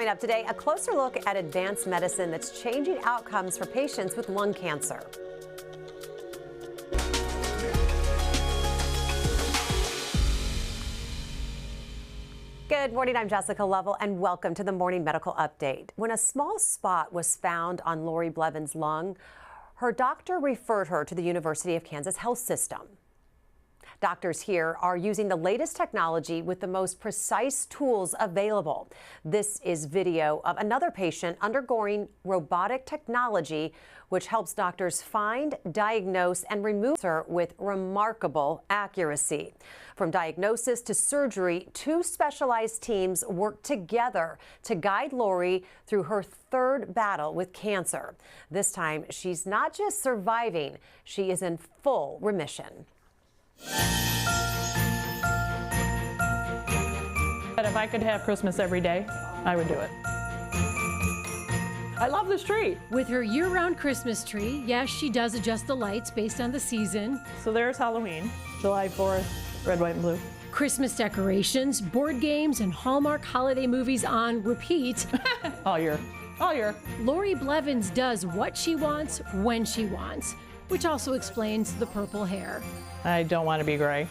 Coming up today, a closer look at advanced medicine that's changing outcomes for patients with lung cancer. Good morning, I'm Jessica Lovell, and welcome to the Morning Medical Update. When a small spot was found on Lori Blevin's lung, her doctor referred her to the University of Kansas Health System. Doctors here are using the latest technology with the most precise tools available. This is video of another patient undergoing robotic technology, which helps doctors find, diagnose, and remove cancer with remarkable accuracy. From diagnosis to surgery, two specialized teams work together to guide Lori through her third battle with cancer. This time, she's not just surviving, she is in full remission. But if I could have Christmas every day, I would do it. I love this tree. With her year-round Christmas tree, yes, she does adjust the lights based on the season. So there's Halloween, July 4th, red, white, and blue. Christmas decorations, board games, and Hallmark holiday movies on repeat. All year. All year. Lori Blevins does what she wants, when she wants, which also explains the purple hair. I don't want to be gray.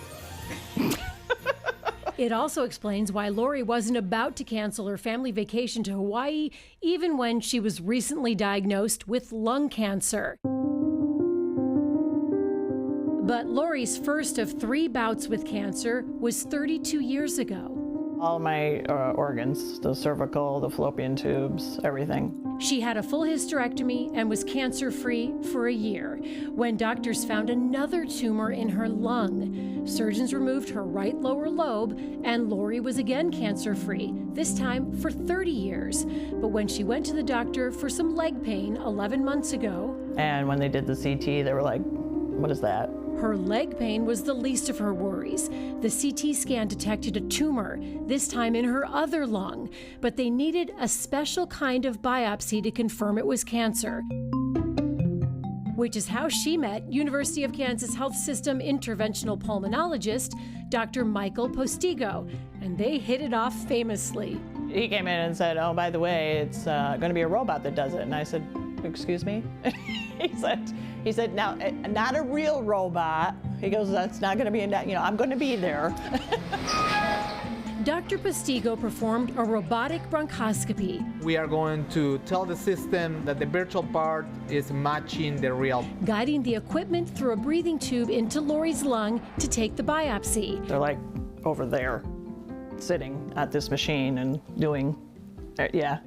It also explains why Lori wasn't about to cancel her family vacation to Hawaii, even when she was recently diagnosed with lung cancer. But Lori's first of 3 bouts with cancer was 32 years ago. All my organs, the cervical, the fallopian tubes, everything. She had a full hysterectomy and was cancer-free for a year when doctors found another tumor in her lung. Surgeons removed her right lower lobe, and Lori was again cancer-free, this time for 30 years. But when she went to the doctor for some leg pain 11 months ago, And when they did the CT, they were like, what is that? her leg pain was the least of her worries. The CT scan detected a tumor, this time in her other lung, but they needed a special kind of biopsy to confirm it was cancer, which is how she met University of Kansas Health System interventional pulmonologist, Dr. Michael Postigo, and they hit it off famously. He came in and said, oh, by the way, it's going to be a robot that does it. And I said, excuse me? He said, now, not a real robot. He goes, that's not going to be, I'm going to be there. Dr. Postigo performed a robotic bronchoscopy. We are going to tell the system that the virtual part is matching the real. Guiding the equipment through a breathing tube into Lori's lung to take the biopsy. They're like over there, sitting at this machine and doing, yeah.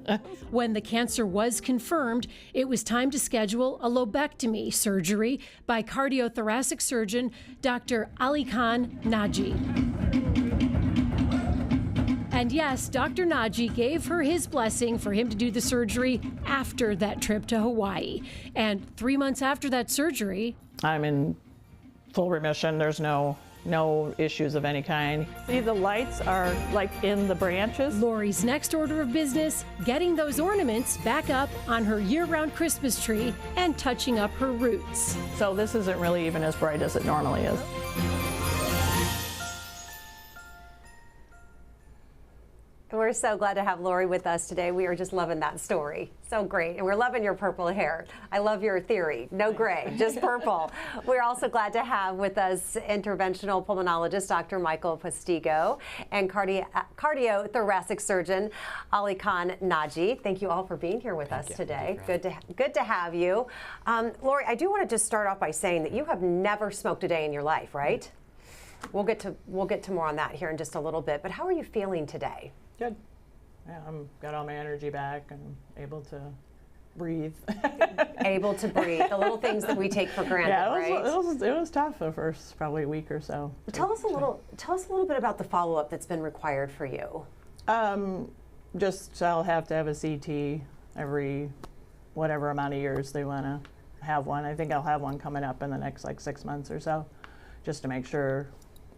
When the cancer was confirmed, it was time to schedule a lobectomy surgery by cardiothoracic surgeon Dr. Ali Khan Naji. And yes, Dr. Naji gave her his blessing for him to do the surgery after that trip to Hawaii. And 3 months after that surgery, I'm in full remission. There's no issues of any kind. See, the lights are like in the branches. Lori's next order of business, getting those ornaments back up on her year-round Christmas tree and touching up her roots. So this isn't really even as bright as it normally is. We're so glad to have Lori with us today. We are just loving that story. So great. And we're loving your purple hair. I love your theory. No gray, just purple. We're also glad to have with us interventional pulmonologist Dr. Michael Postigo and cardiothoracic surgeon Ali Khan Naji. Thank you all for being here with us today. Good to have you. Lori, I do want to just start off by saying that you have never smoked a day in your life, right? We'll get to more on that here in just a little bit. But how are you feeling today? Good. Yeah, I'm got all my energy back and able to breathe. Able to breathe. The little things that we take for granted, right? It was tough the first probably week or so. Tell us a little bit about the follow-up that's been required for you. Just I'll have to have a CT every whatever amount of years they want to have one. I think I'll have one coming up in the next like 6 months or so, just to make sure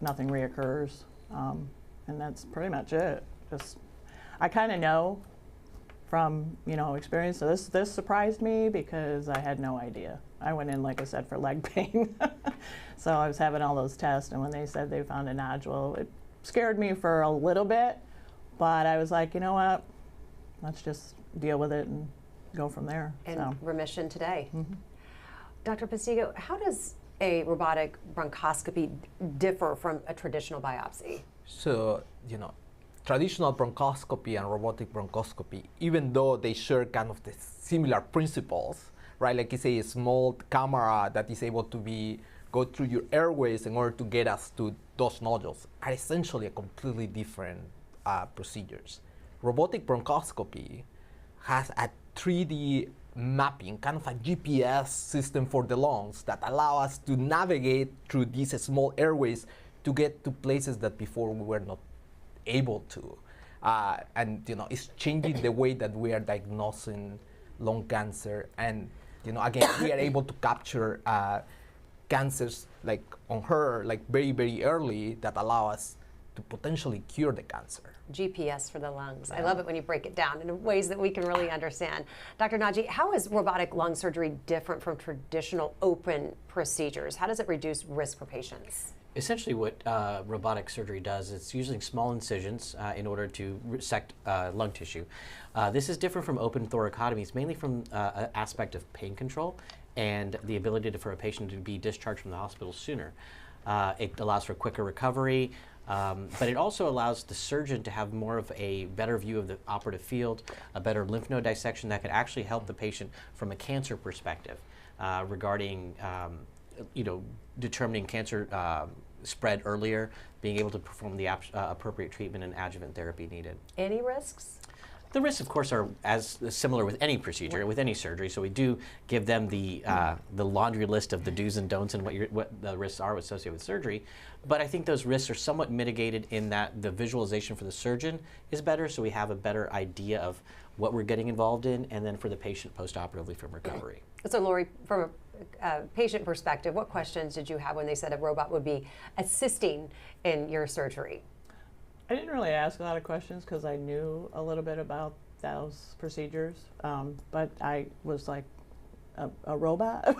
nothing reoccurs. And that's pretty much it. Just, I kind of know from, experience. So this surprised me because I had no idea. I went in, like I said, for leg pain. So I was having all those tests, and when they said they found a nodule, it scared me for a little bit, but I was like, you know what? let's just deal with it and go from there. And remission today. Dr. Postigo, how does a robotic bronchoscopy differ from a traditional biopsy? So, traditional bronchoscopy and robotic bronchoscopy, even though they share kind of the similar principles, right? Like it's a small camera that is able to go through your airways in order to get us to those nodules, are essentially a completely different procedures. Robotic bronchoscopy has a 3D mapping, kind of a GPS system for the lungs that allow us to navigate through these small airways to get to places that before we were not able to. And it's changing the way that we are diagnosing lung cancer. And again, we are able to capture cancers like on her, like very, very early, that allow us to potentially cure the cancer. GPS for the lungs. I love it when you break it down in ways that we can really understand. Dr. Naji, how is robotic lung surgery different from traditional open procedures? How does it reduce risk for patients? Essentially what robotic surgery does is using small incisions in order to resect lung tissue. This is different from open thoracotomies, mainly from an aspect of pain control and the ability for a patient to be discharged from the hospital sooner. It allows for quicker recovery, but it also allows the surgeon to have more of a better view of the operative field, a better lymph node dissection that could actually help the patient from a cancer perspective regarding determining cancer spread earlier, being able to perform the appropriate treatment and adjuvant therapy needed. Any risks? The risks, of course, are as similar with any procedure, with any surgery. So we do give them the laundry list of the do's and don'ts and what the risks are associated with surgery. But I think those risks are somewhat mitigated in that the visualization for the surgeon is better, so we have a better idea of what we're getting involved in, and then for the patient post-operatively from recovery. So Lori, from a patient perspective, what questions did you have when they said a robot would be assisting in your surgery? I didn't really ask a lot of questions because I knew a little bit about those procedures, but I was like, a robot?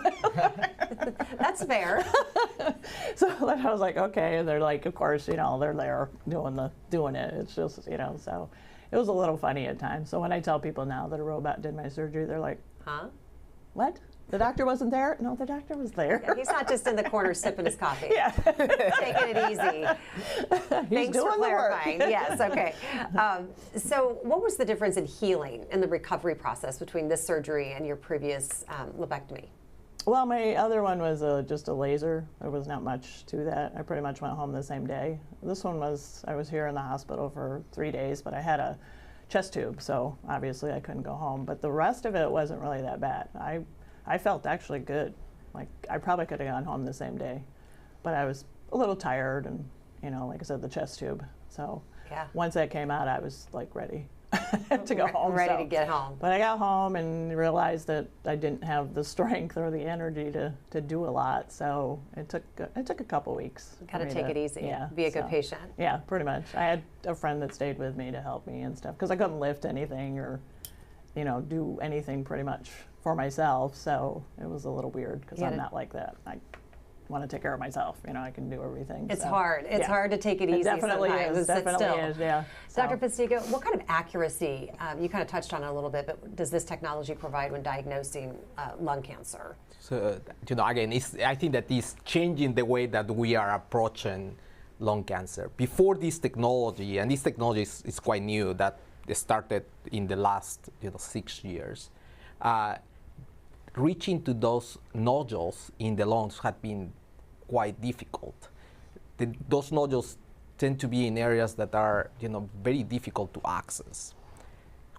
That's fair. So then I was like, okay, and they're like, of course, they're there doing it. It's just, so it was a little funny at times. So when I tell people now that a robot did my surgery, they're like, Huh? What? The doctor wasn't there? No, the doctor was there. Yeah, he's not just in the corner sipping his coffee. Yeah. Taking it easy. Thanks for clarifying. Yes, okay. So what was the difference in healing and the recovery process between this surgery and your previous lobectomy? Well, my other one was just a laser. There was not much to that. I pretty much went home the same day. This one I was here in the hospital for 3 days, but I had a chest tube, so obviously I couldn't go home. But the rest of it wasn't really that bad. I felt actually good. Like, I probably could have gone home the same day, but I was a little tired and, like I said, the chest tube. So once that came out, I was like ready to go home. Ready to get home. But I got home and realized that I didn't have the strength or the energy to do a lot. So it took a couple weeks. Got to take it easy. Be a good patient. Yeah, pretty much. I had a friend that stayed with me to help me and stuff because I couldn't lift anything or, do anything pretty much for myself. So it was a little weird because I'm not like that. I want to take care of myself. I can do everything. It's hard. It's hard to take it easy. It definitely sometimes. is. Definitely is. Yeah. Dr. Postigo, what kind of accuracy? You kind of touched on it a little bit, but does this technology provide when diagnosing lung cancer? So again, I think that is changing the way that we are approaching lung cancer. Before this technology, and this technology is quite new, that started in the last 6 years. Reaching to those nodules in the lungs had been quite difficult. Those nodules tend to be in areas that are, very difficult to access.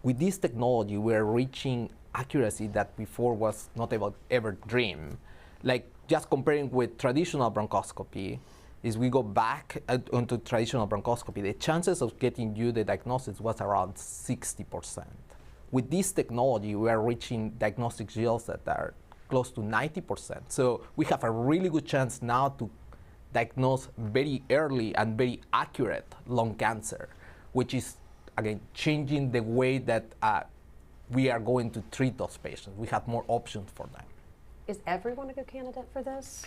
With this technology, we're reaching accuracy that before was not ever dreamed. Like just comparing with traditional bronchoscopy, is we go back onto traditional bronchoscopy, the chances of getting you the diagnosis was around 60%. With this technology, we are reaching diagnostic yields that are close to 90%. So we have a really good chance now to diagnose very early and very accurate lung cancer, which is, again, changing the way that we are going to treat those patients. We have more options for them. Is everyone a good candidate for this?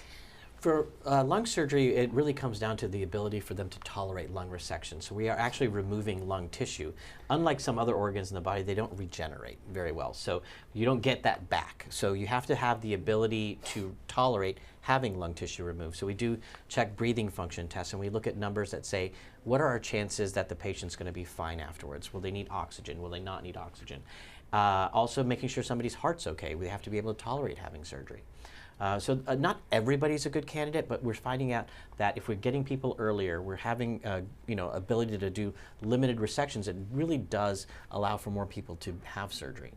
For lung surgery, it really comes down to the ability for them to tolerate lung resection. So we are actually removing lung tissue. Unlike some other organs in the body, they don't regenerate very well. So you don't get that back. So you have to have the ability to tolerate having lung tissue removed. So we do check breathing function tests, and we look at numbers that say, what are our chances that the patient's going to be fine afterwards? Will they need oxygen? Will they not need oxygen? Also making sure somebody's heart's okay. We have to be able to tolerate having surgery. So not everybody's a good candidate, but we're finding out that if we're getting people earlier, we're having ability to do limited resections. It really does allow for more people to have surgery.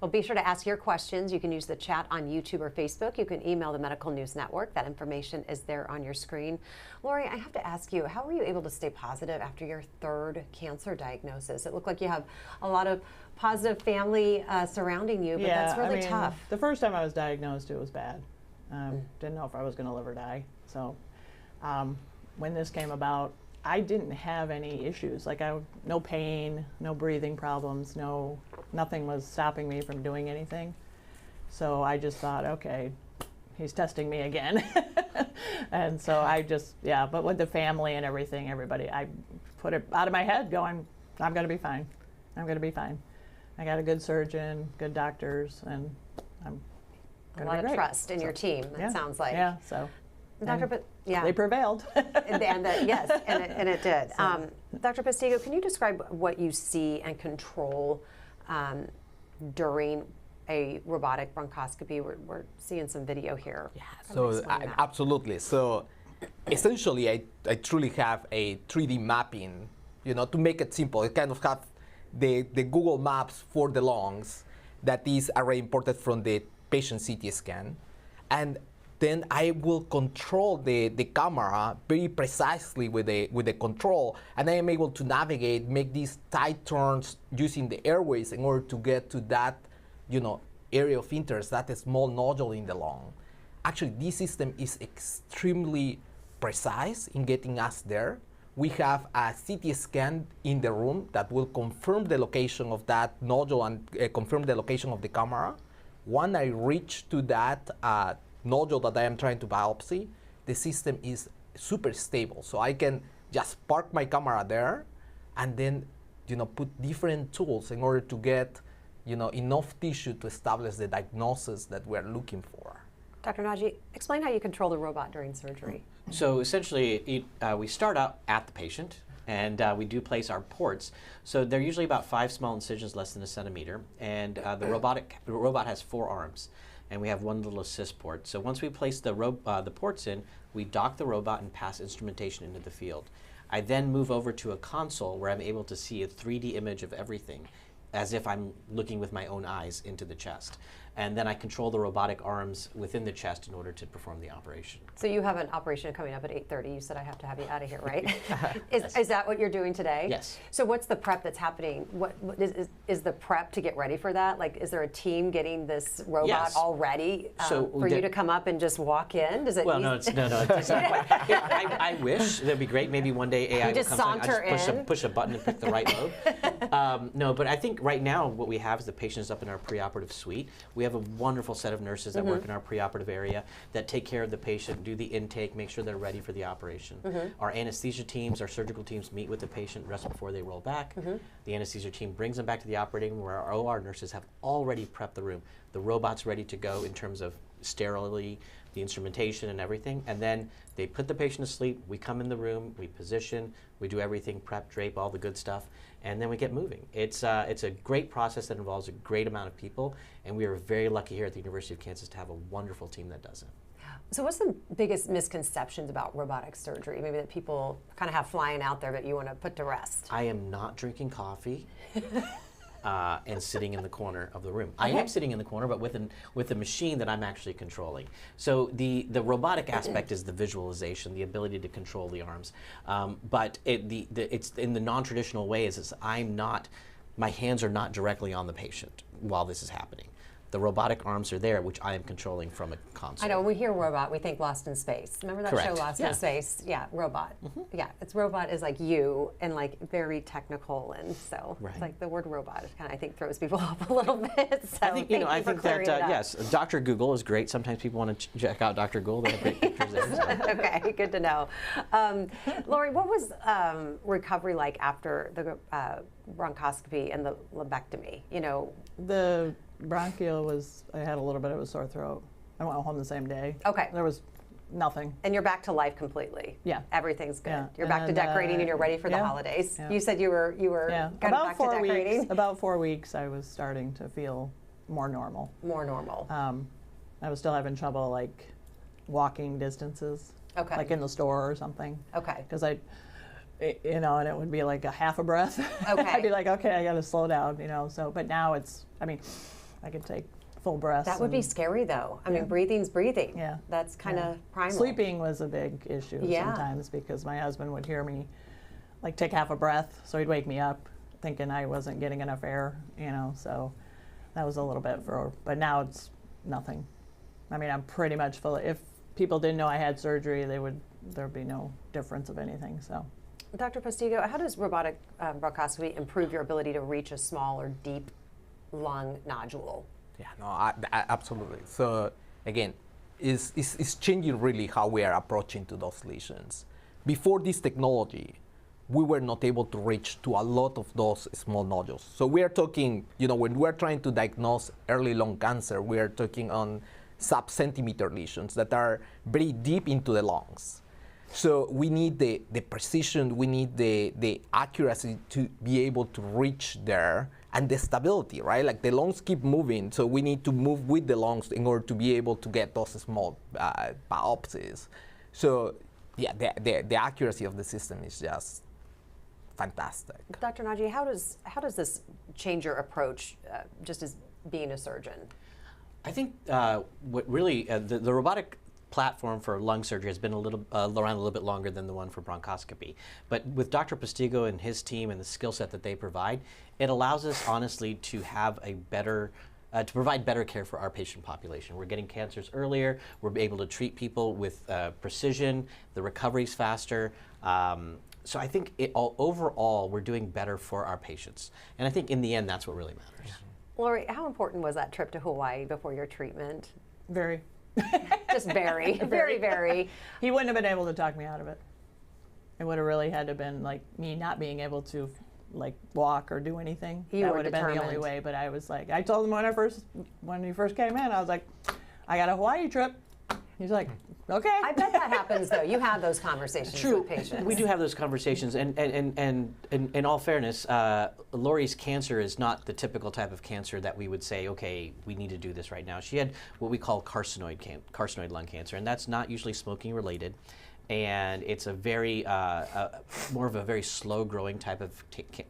Well, be sure to ask your questions. You can use the chat on YouTube or Facebook. You can email the Medical News Network. That information is there on your screen. Lori, I have to ask you, how were you able to stay positive after your third cancer diagnosis? It looked like you have a lot of positive family surrounding you, but that's really tough. The first time I was diagnosed, it was bad. Didn't know if I was going to live or die. So when this came about, I didn't have any issues. Like no pain, no breathing problems, nothing was stopping me from doing anything. So I just thought, okay, he's testing me again. And so but with the family and everything, everybody, I put it out of my head going, I'm going to be fine. I'm going to be fine. I got a good surgeon, good doctors, and I'm a lot of trust in your team, it sounds like. Yeah, so. They prevailed. Yes, and it did. Dr. Postigo, can you describe what you see and control during a robotic bronchoscopy? We're seeing some video here. Yeah, so absolutely. So essentially, I truly have a 3D mapping, to make it simple. I kind of have the Google Maps for the lungs that is already imported from the patient CT scan. And then I will control the camera very precisely with the control, and I am able to navigate, make these tight turns using the airways in order to get to that, area of interest, that small nodule in the lung. Actually, this system is extremely precise in getting us there. We have a CT scan in the room that will confirm the location of that nodule and confirm the location of the camera. When I reach to that nodule that I am trying to biopsy, the system is super stable. So I can just park my camera there and then, put different tools in order to get, enough tissue to establish the diagnosis that we're looking for. Dr. Naji, explain how you control the robot during surgery. So essentially, we start out at the patient, and we do place our ports. So they're usually about 5 small incisions, less than a centimeter, and the robot has 4 arms, and we have 1 little assist port. So once we place the ports in, we dock the robot and pass instrumentation into the field. I then move over to a console where I'm able to see a 3D image of everything, as if I'm looking with my own eyes into the chest. And then I control the robotic arms within the chest in order to perform the operation. So you have an operation coming up at 8:30. You said I have to have you out of here, right? Is that what you're doing today? Yes. So what's the prep that's happening? What is the prep to get ready for that? Like, is there a team getting this robot all ready for you to come up and just walk in? Does it? Well, no, it's not quite. I wish that'd be great. Maybe one day AI will come. I push a button and pick the right load. No, but I think right now what we have is the patients up in our preoperative suite. We have a wonderful set of nurses that work in our preoperative area that take care of the patient, do the intake, make sure they're ready for the operation. Our anesthesia teams, our surgical teams meet with the patient rest before they roll back. The anesthesia team brings them back to the operating room where our OR nurses have already prepped the room. The robot's ready to go in terms of sterility, the instrumentation and everything, and then they put the patient to sleep, we come in the room, we position, we do everything, prep, drape, all the good stuff, and then we get moving. It's a great process that involves a great amount of people, and we are very lucky here at the University of Kansas to have a wonderful team that does it. So what's the biggest misconceptions about robotic surgery, maybe that people kind of have flying out there that you want to put to rest? I am not drinking coffee. And sitting in the corner of the room. I am sitting in the corner, but with a machine that I'm actually controlling. So the robotic aspect is the visualization, the ability to control the arms. But it's in the non-traditional way is my hands are not directly on the patient while this is happening. The robotic arms are there, which I am controlling from a console. I know, when we hear robot, we think Lost in Space. Remember that Correct. show, Lost Yeah. in Space? Yeah, robot. Yeah, it's robot is like you and like very technical, and so Right. it's like the word robot kind of, I think, throws people off a little bit. So I think, you know, I think that, that yes, Dr. Google is great. Sometimes people want to check out Dr. Google. They have great pictures there. So. Okay, good to know. Lori, what was recovery like after the bronchoscopy and the lobectomy? You know, The bronchial was, I had a little bit of a sore throat. I went home the same day. Okay. There was nothing. and you're back to life completely. Yeah. Everything's good. Yeah. You're And back to then, decorating and you're ready for the yeah. holidays. Yeah. You said you were Yeah. kind of back to decorating. About 4 weeks, I was starting to feel more normal. More normal. I was still having trouble like walking distances. Okay. Like in the store or something. Okay. Because you know, and it would be like a half a breath. Okay. I'd be like, okay, I got to slow down, you know. So, but now it's, I mean, I could take full breaths. That would be and scary, though. I mean, Yeah. breathing's breathing. Yeah. That's kind of primal. Sleeping was a big issue Yeah. sometimes because my husband would hear me like take half a breath, so he'd wake me up thinking I wasn't getting enough air, you know. So that was a little bit but now it's nothing. I mean, I'm pretty much full. If people didn't know I had surgery, there'd be no difference of anything. So. Dr. Postigo, how does robotic bronchoscopy improve your ability to reach a small or deep lung nodule? Yeah, no, absolutely. So again, it's changing really how we are approaching to those lesions. Before this technology, we were not able to reach to a lot of those small nodules. So we are talking, you know, when we're trying to diagnose early lung cancer, we are talking on sub-centimeter lesions that are very deep into the lungs. So we need the precision, we need the accuracy to be able to reach there, and the stability, right? Like the lungs keep moving, so we need to move with the lungs in order to be able to get those small biopsies. So yeah, the accuracy of the system is just fantastic. Dr. Naji, how does this change your approach just as being a surgeon? I think what really, the robotic platform for lung surgery has been around a little bit longer than the one for bronchoscopy. But with Dr. Postigo and his team and the skill set that they provide, it allows us honestly to have a better, to provide better care for our patient population. We're getting cancers earlier, we're able to treat people with precision, the recovery's faster. So I think overall we're doing better for our patients. And I think in the end that's what really matters. Lori, how important was that trip to Hawaii before your treatment? Very. Just very, very, very. He wouldn't have been able to talk me out of it. It would have really had to been like me not being able to like walk or do anything. You that were would have been the only determined. way. But I was like, I told him when he first came in, I was like, I got a Hawaii trip. He's like, okay. I bet that happens, though. You have those conversations with patients. We do have those conversations, and in all fairness, Lori's cancer is not the typical type of cancer that we would say, okay, we need to do this right now. She had what we call carcinoid lung cancer, and that's not usually smoking related, and it's a very more of a very slow growing type of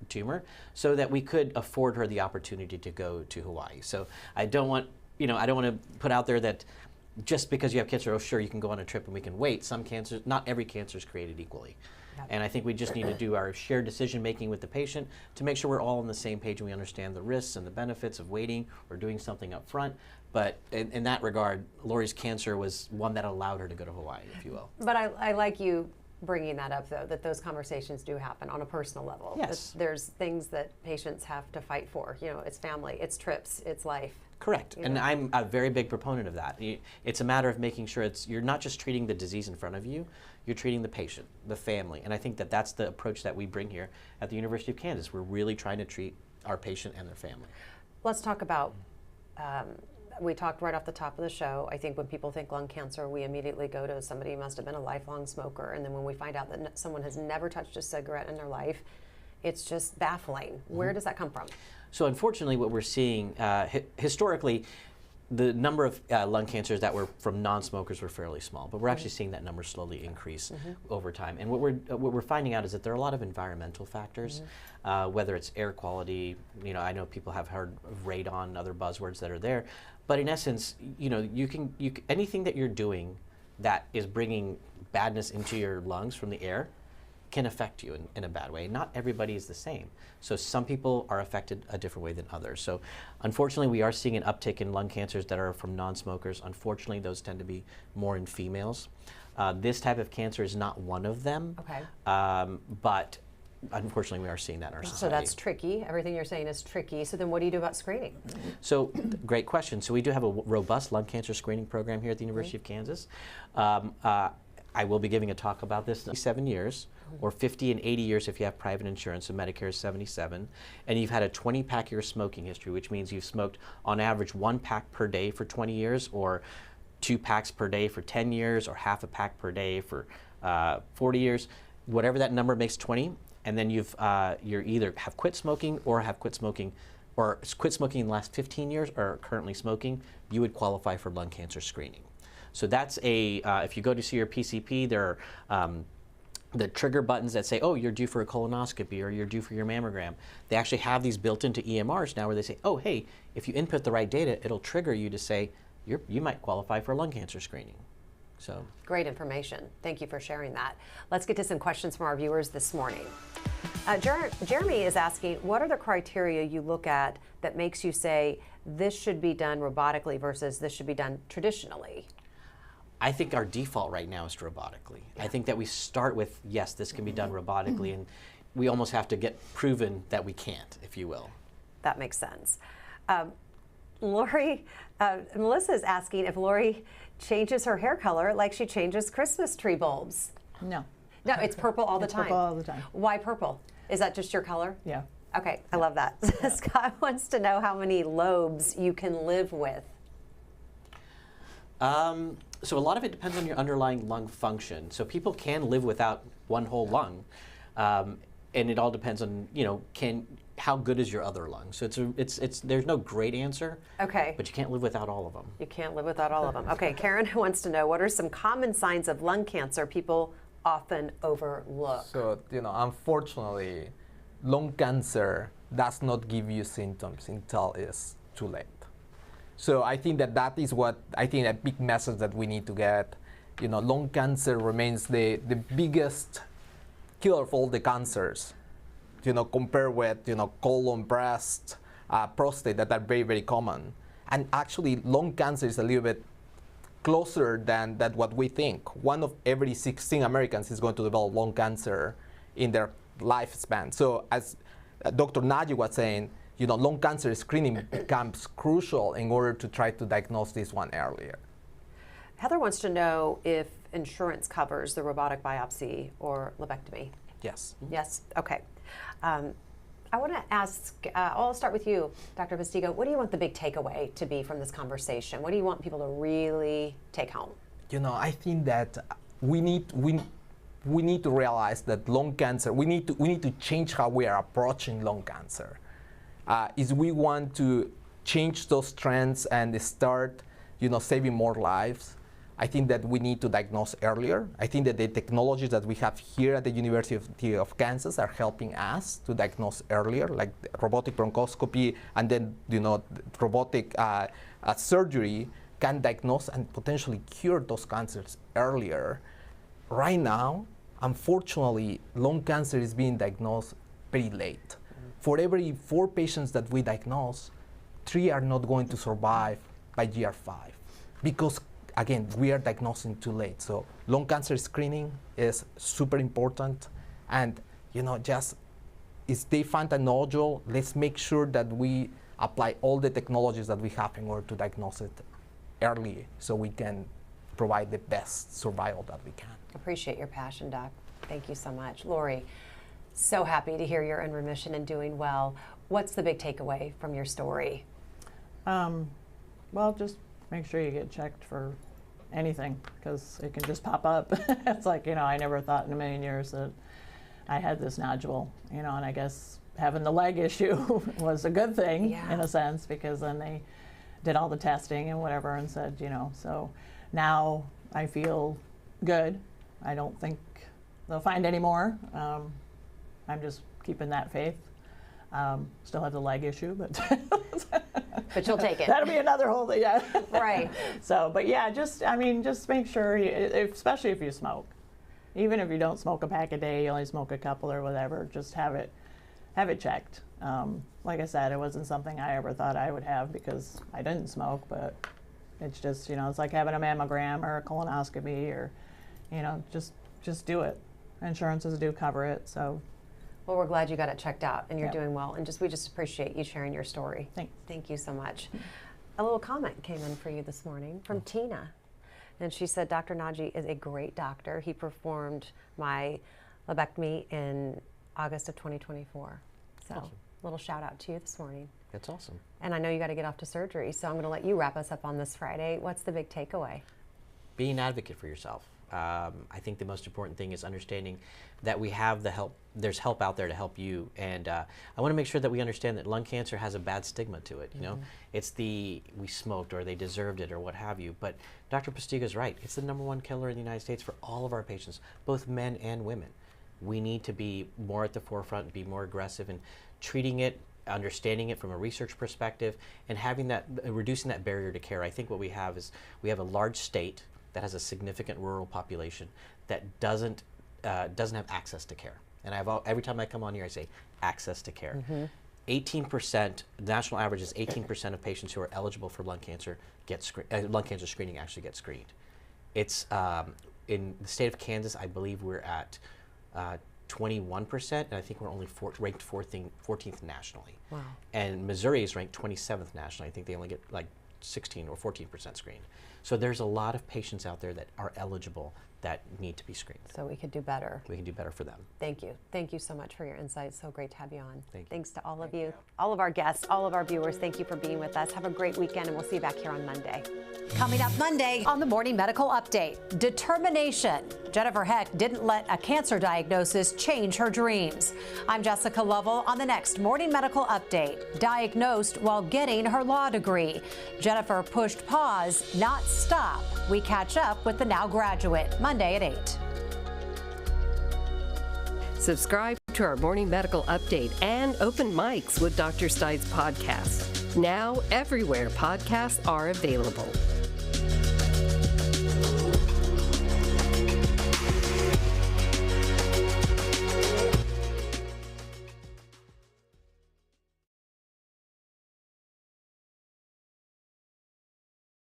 tumor, so that we could afford her the opportunity to go to Hawaii. So I don't want to put out there that just because you have cancer, oh sure, you can go on a trip and we can wait. Some cancers, not every cancer is created equally. Yep. And I think we just need to do our shared decision making with the patient to make sure we're all on the same page and we understand the risks and the benefits of waiting or doing something up front. But in that regard, Lori's cancer was one that allowed her to go to Hawaii, if you will. But I like you bringing that up, though, that those conversations do happen on a personal level. Yes. That there's things that patients have to fight for. You know, it's family, it's trips, it's life. Correct, and I'm a very big proponent of that. It's a matter of making sure you're not just treating the disease in front of you, you're treating the patient, the family, and I think that that's the approach that we bring here at the University of Kansas. We're really trying to treat our patient and their family. Let's talk about, we talked right off the top of the show, I think when people think lung cancer, we immediately go to somebody who must have been a lifelong smoker, and then when we find out that someone has never touched a cigarette in their life, it's just baffling. Where does that come from? So unfortunately, what we're seeing historically, the number of lung cancers that were from non-smokers were fairly small, but we're actually seeing that number slowly increase over time. And what we're finding out is that there are a lot of environmental factors, whether it's air quality. You know, I know people have heard of radon, other buzzwords that are there, but in essence, you know, anything that you're doing that is bringing badness into your lungs from the air, can affect you in a bad way. Not everybody is the same. So some people are affected a different way than others. So unfortunately, we are seeing an uptick in lung cancers that are from non-smokers. Unfortunately, those tend to be more in females. This type of cancer is not one of them, Okay. but unfortunately, we are seeing that in our society. So that's tricky. Everything you're saying is tricky. So then what do you do about screening? So, great question. So we do have a robust lung cancer screening program here at the University of Kansas. I will be giving a talk about this in 7 years, or 50 and 80 years if you have private insurance, so Medicare is 77, and you've had a 20-pack year smoking history, which means you've smoked on average 1 pack per day for 20 years, or 2 packs per day for 10 years, or half a pack per day for 40 years. Whatever that number makes 20, and then you're either have quit smoking or quit smoking in the last 15 years or are currently smoking, you would qualify for lung cancer screening. So that's if you go to see your PCP, there are the trigger buttons that say, oh, you're due for a colonoscopy or you're due for your mammogram. They actually have these built into EMRs now where they say, oh, hey, if you input the right data, it'll trigger you to say, you might qualify for lung cancer screening. So Great information. Thank you for sharing that. Let's get to some questions from our viewers this morning. Jeremy is asking, what are the criteria you look at that makes you say this should be done robotically versus this should be done traditionally? I think our default right now is robotically. Yeah. I think that we start with, yes, this can be done robotically, and we almost have to get proven that we can't, if you will. That makes sense. Lori, Melissa is asking if Lori changes her hair color like she changes Christmas tree bulbs. No. No, it's purple all the time. Purple all the time. Why purple? Is that just your color? Yeah. Okay, I love that. Yeah. Scott wants to know how many lobes you can live with. So a lot of it depends on your underlying lung function. So people can live without one whole lung, and it all depends on how good is your other lung. So there's no great answer. Okay. But you can't live without all of them. You can't live without all of them. Okay, Karen wants to know what are some common signs of lung cancer people often overlook? So unfortunately, lung cancer does not give you symptoms until it's too late. So I think that is what a big message that we need to get. Lung cancer remains the biggest killer of all the cancers. Compared with colon, breast, prostate that are very, very common. And actually, lung cancer is a little bit closer than what we think. 1 of every 16 Americans is going to develop lung cancer in their lifespan. So as Dr. Nagy was saying, lung cancer screening becomes crucial in order to try to diagnose this one earlier. Heather wants to know if insurance covers the robotic biopsy or lobectomy. Yes. Yes? Okay. I want to ask, I'll start with you, Dr. Bastigo. What do you want the big takeaway to be from this conversation? What do you want people to really take home? I think that we need to realize that lung cancer, we need to change how we are approaching lung cancer. Is we want to change those trends and start, saving more lives. I think that we need to diagnose earlier. I think that the technologies that we have here at the University of Kansas are helping us to diagnose earlier, like robotic bronchoscopy, and then robotic surgery can diagnose and potentially cure those cancers earlier. Right now, unfortunately, lung cancer is being diagnosed very late. For every 4 patients that we diagnose, 3 are not going to survive by year 5 because, again, we are diagnosing too late. So lung cancer screening is super important. And, just if they find a nodule, let's make sure that we apply all the technologies that we have in order to diagnose it early so we can provide the best survival that we can. Appreciate your passion, Doc. Thank you so much. Lori, so happy to hear you're in remission and doing well. What's the big takeaway from your story? Well, just make sure you get checked for anything because it can just pop up. It's like, I never thought in a million years that I had this nodule, and I guess having the leg issue was a good thing in a sense because then they did all the testing and whatever and said, so now I feel good. I don't think they'll find any more. I'm just keeping that faith. Still have the leg issue, but but you'll take it. That'll be another whole thing, yeah. Right. So, but yeah, just make sure, especially if you smoke, Even if you don't smoke a pack a day, you only smoke a couple or whatever, just have it checked. Like I said, it wasn't something I ever thought I would have because I didn't smoke, but it's just, it's like having a mammogram or a colonoscopy or, just do it. Insurances do cover it, so. Well, we're glad you got it checked out and you're Yep. doing well. And we just appreciate you sharing your story. Thanks. Thank you so much. A little comment came in for you this morning from Tina. And she said, Dr. Naji is a great doctor. He performed my lobectomy in August of 2024. So, Awesome. little shout out to you this morning. That's awesome. And I know you got to get off to surgery, so I'm going to let you wrap us up on this Friday. What's the big takeaway? Be an advocate for yourself. I think the most important thing is understanding that we have the help. There's help out there to help you, and I want to make sure that we understand that lung cancer has a bad stigma to it. You know, it's we smoked or they deserved it or what have you. But Dr. Postiga's right. It's the #1 killer in the United States for all of our patients, both men and women. We need to be more at the forefront, be more aggressive in treating it, understanding it from a research perspective, and having that reducing that barrier to care. I think what we have is we have a large state that has a significant rural population that doesn't have access to care. And every time I come on here, I say access to care. 18%, the national average is 18% of patients who are eligible for lung cancer lung cancer screening actually get screened. It's in the state of Kansas, I believe we're at 21%, and I think we're only ranked 14th nationally. Wow. And Missouri is ranked 27th nationally. I think they only get like 16 or 14% screened. So there's a lot of patients out there that are eligible that need to be screened. So we could do better. We can do better for them. Thank you. Thank you so much for your insights. So great to have you on. Thank you. Thanks to all of you, all of our guests, all of our viewers. Thank you for being with us. Have a great weekend, and we'll see you back here on Monday. Coming up Monday on the Morning Medical Update, determination. Jennifer Heck didn't let a cancer diagnosis change her dreams. I'm Jessica Lovell on the next Morning Medical Update. Diagnosed while getting her law degree. Jennifer pushed pause, not stop. We catch up with the now graduate Monday at 8. Subscribe to our Morning Medical Update and Open Mics with Dr. Stites podcast. Now, everywhere podcasts are available.